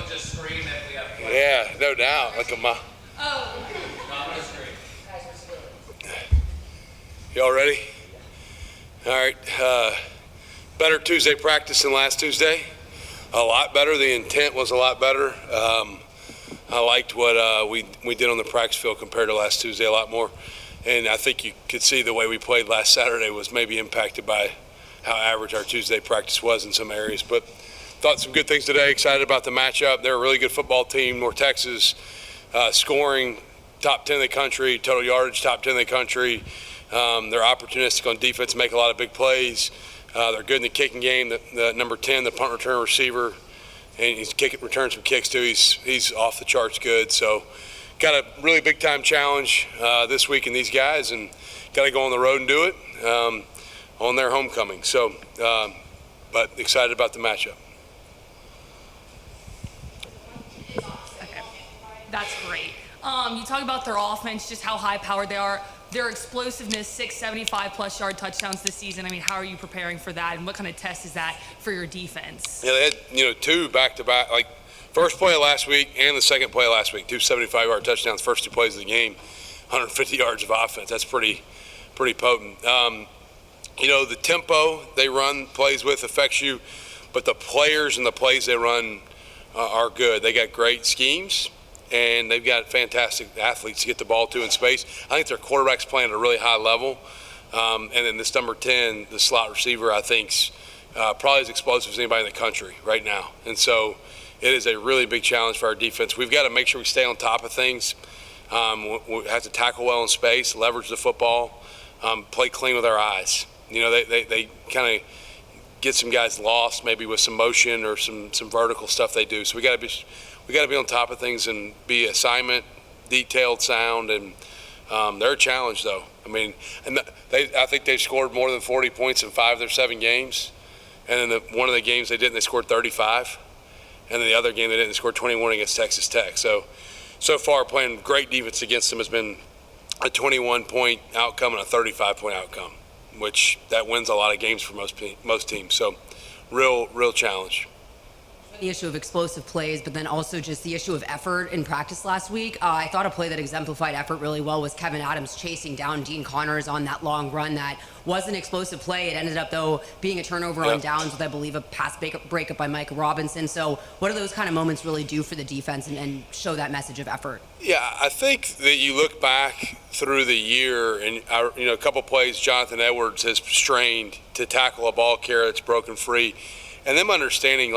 just scream if we have questions. Yeah, no doubt. Like a mom. Oh. No, I'm gonna scream. Y'all ready? All right. Better Tuesday practice than last Tuesday. A lot better. The intent was a lot better. I liked what we did on the practice field compared to last Tuesday a lot more. And I think you could see the way we played last Saturday was maybe impacted by how average our Tuesday practice was in some areas. But thought some good things today. Excited about the matchup. They're a really good football team. North Texas, scoring top 10 in the country, total yardage top 10 in the country. They're opportunistic on defense, make a lot of big plays. They're good in the kicking game. The number 10, the punt return receiver, and he's returns some kicks too. He's off the charts good. So got a really big time challenge this week in these guys, and got to go on the road and do it on their homecoming. So, but excited about the matchup. Okay, that's great. You talk about their offense, just how high-powered they are. Their explosiveness, 675-plus yard touchdowns this season. I mean, how are you preparing for that, and what kind of test is that for your defense? Yeah, they had two back-to-back, like first play of last week and the second play of last week, 2 75-yard touchdowns, first 2 plays of the game, 150 yards of offense. That's pretty potent. The tempo they run plays with affects you, but the players and the plays they run are good. They got great schemes, and they've got fantastic athletes to get the ball to in space. I think their quarterback's playing at a really high level. And then this number 10, the slot receiver, I think's probably as explosive as anybody in the country right now. And so it is a really big challenge for our defense. We've got to make sure we stay on top of things. We have to tackle well in space, leverage the football, play clean with our eyes. They kind of get some guys lost maybe with some motion or some vertical stuff they do. So we got to be on top of things and be assignment, detailed, sound, and they're a challenge though. I mean, I think they've scored more than 40 points in 5 of their 7 games, and then one of the games they didn't, they scored 35, and then the other game they didn't, they scored 21 against Texas Tech. So far playing great defense against them has been a 21-point outcome and a 35-point outcome, which that wins a lot of games for most teams. So real challenge. The issue of explosive plays, but then also just the issue of effort in practice last week. I thought a play that exemplified effort really well was Kevin Adams chasing down Dean Connors on that long run. That was an explosive play. It ended up, though, being a turnover on downs with, I believe, a pass breakup by Micah Robinson. So what do those kind of moments really do for the defense and show that message of effort? Yeah, I think that you look back through the year and, a couple plays Jonathan Edwards has strained to tackle a ball carrier that's broken free. And them understanding,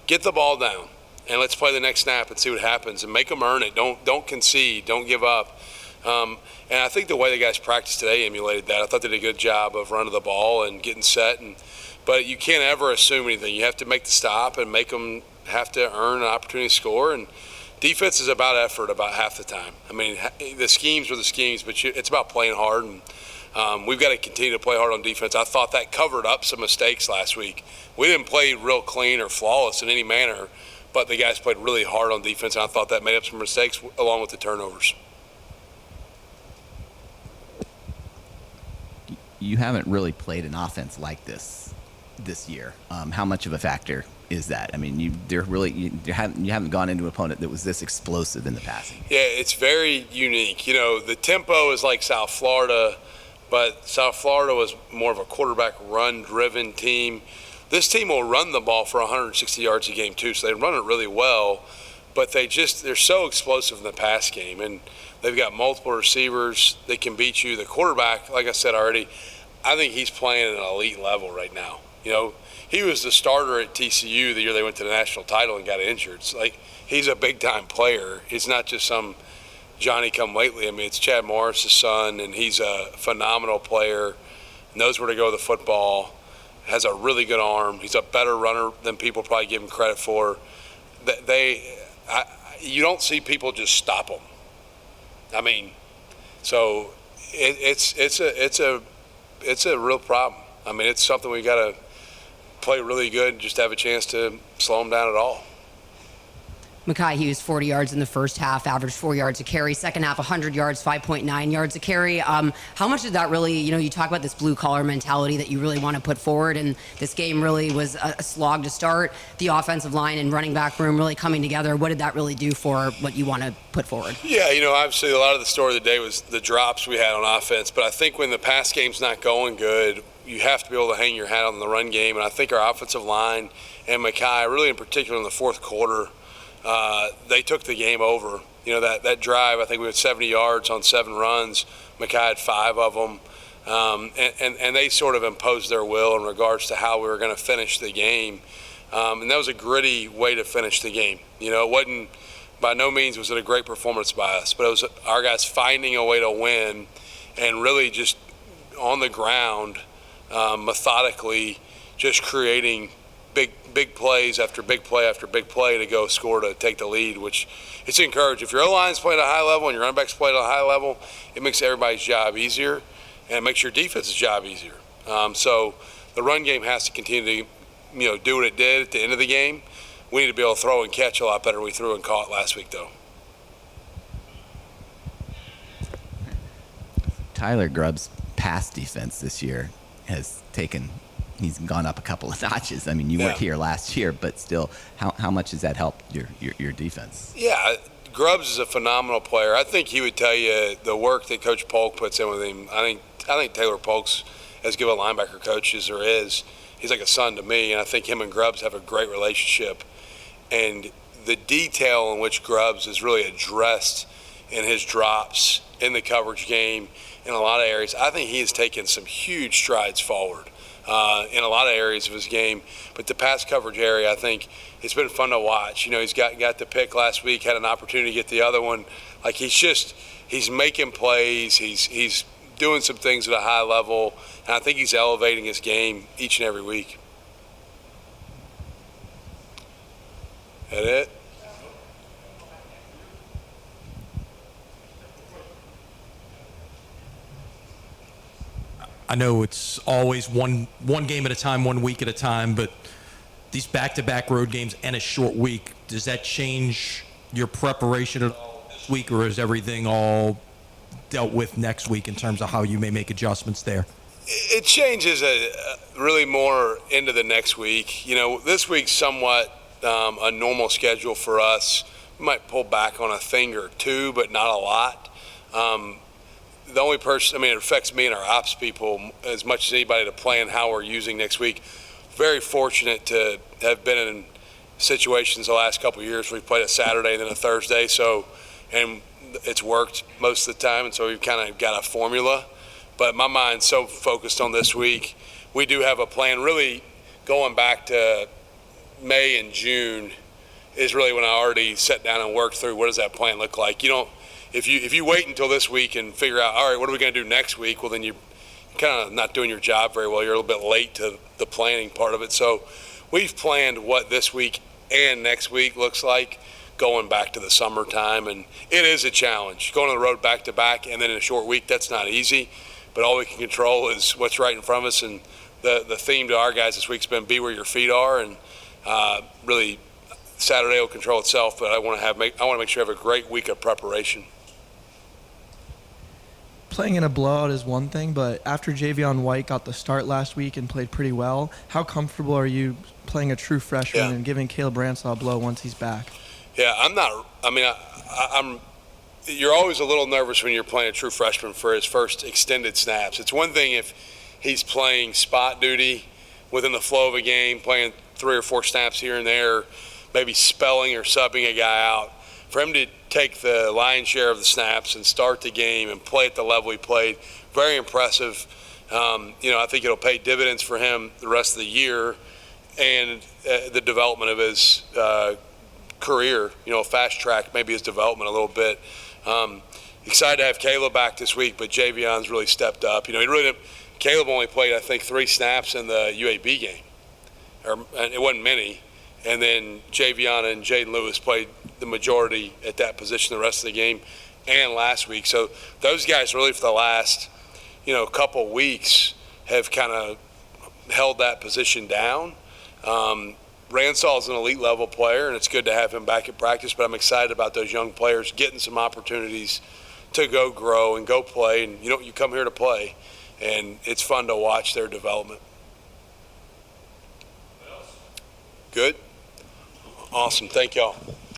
get the ball down and let's play the next snap and see what happens and make them earn it. Don't concede. Don't give up. And I think the way the guys practiced today emulated that. I thought they did a good job of running the ball and getting set. But you can't ever assume anything. You have to make the stop and make them have to earn an opportunity to score. And defense is about effort about half the time. I mean, the schemes are the schemes, but it's about playing hard. And we've got to continue to play hard on defense. I thought that covered up some mistakes last week. We didn't play real clean or flawless in any manner, but the guys played really hard on defense, and I thought that made up some mistakes along with the turnovers. You haven't really played an offense like this year. How much of a factor is that? I mean, you haven't gone into an opponent that was this explosive in the passing. Yeah, it's very unique. The tempo is like South Florida, but South Florida was more of a quarterback run-driven team. This team will run the ball for 160 yards a game too, so they run it really well, but they're so explosive in the pass game, and they've got multiple receivers that can beat you. The quarterback, like I said already, I think he's playing at an elite level right now. He was the starter at TCU the year they went to the national title and got injured. It's he's a big-time player. He's not just some Johnny-come-lately. I mean, it's Chad Morris' son, and he's a phenomenal player, knows where to go with the football, has a really good arm. He's a better runner than people probably give him credit for. You don't see people just stop him. I mean, so it's a real problem. I mean, it's something we got to play really good and just have a chance to slow him down at all. Mekhi Hughes, 40 yards in the first half, averaged 4 yards a carry. Second half, 100 yards, 5.9 yards a carry. How much did that really, you talk about this blue-collar mentality that you really want to put forward, and this game really was a slog to start. The offensive line and running back room really coming together. What did that really do for what you want to put forward? Yeah, obviously a lot of the story of the day was the drops we had on offense, but I think when the pass game's not going good, you have to be able to hang your hat on the run game, and I think our offensive line and Mekhi, really in particular in the fourth quarter, they took the game over. That drive, I think we had 70 yards on 7 runs. Mekhi had 5 of them. And they sort of imposed their will in regards to how we were going to finish the game. And that was a gritty way to finish the game. It wasn't, by no means was it a great performance by us, but it was our guys finding a way to win and really just on the ground, methodically, just creating big plays after big play after big play to go score to take the lead, which it's encouraging. If your O-line's playing at a high level and your running back's playing at a high level, it makes everybody's job easier and it makes your defense's job easier. So the run game has to continue to do what it did at the end of the game. We need to be able to throw and catch a lot better than we threw and caught last week, though. Tyler Grubb's pass defense this year he's gone up a couple of notches. I mean, you weren't here last year, but still, how much has that helped your defense? Yeah, Grubbs is a phenomenal player. I think he would tell you the work that Coach Polk puts in with him. I think Taylor Polk's as good a linebacker coach as there is. He's like a son to me, and I think him and Grubbs have a great relationship. And the detail in which Grubbs is really addressed in his drops in the coverage game in a lot of areas, I think he has taken some huge strides forward in a lot of areas of his game. But the pass coverage area, I think it's been fun to watch. He's got the pick last week, had an opportunity to get the other one. Like he's making plays, he's doing some things at a high level, and I think he's elevating his game each and every week. That it? I know it's always one game at a time, 1 week at a time, but these back-to-back road games and a short week, does that change your preparation at all this week, or is everything all dealt with next week in terms of how you may make adjustments there? It changes really more into the next week. This week's somewhat a normal schedule for us. We might pull back on a thing or two, but not a lot. The only person, it affects me and our ops people as much as anybody to plan how we're using next week. Very fortunate to have been in situations the last couple of years where we've played a Saturday and then a Thursday, and it's worked most of the time, and so we've kind of got a formula. But my mind's so focused on this week. We do have a plan really going back to May and June is really when I already sat down and worked through what does that plan look like. If you wait until this week and figure out, all right, what are we going to do next week? Well, then you're kind of not doing your job very well. You're a little bit late to the planning part of it. So we've planned what this week and next week looks like going back to the summertime. And it is a challenge. Going on the road back to back and then in a short week, that's not easy. But all we can control is what's right in front of us. And the theme to our guys this week's been be where your feet are. And really Saturday will control itself. But I want to make sure I have a great week of preparation. Playing in a blowout is one thing, but after Javion White got the start last week and played pretty well, how comfortable are you playing a true freshman and giving Caleb Bransaw a blow once he's back? Yeah, I'm not. I'm. You're always a little nervous when you're playing a true freshman for his first extended snaps. It's one thing if he's playing spot duty within the flow of a game, playing 3 or 4 snaps here and there, maybe spelling or subbing a guy out. For him to take the lion's share of the snaps and start the game and play at the level he played, very impressive. I think it'll pay dividends for him the rest of the year and the development of his career, fast track maybe his development a little bit. Excited to have Caleb back this week, but Javion's really stepped up. Caleb only played, I think, 3 snaps in the UAB game, and it wasn't many. And then Javion and Jaden Lewis played the majority at that position the rest of the game and last week. So those guys really for the last, couple weeks have kind of held that position down. Ransall's an elite level player, and it's good to have him back at practice, but I'm excited about those young players getting some opportunities to go grow and go play. And you come here to play, and it's fun to watch their development. Good? Awesome. Thank y'all.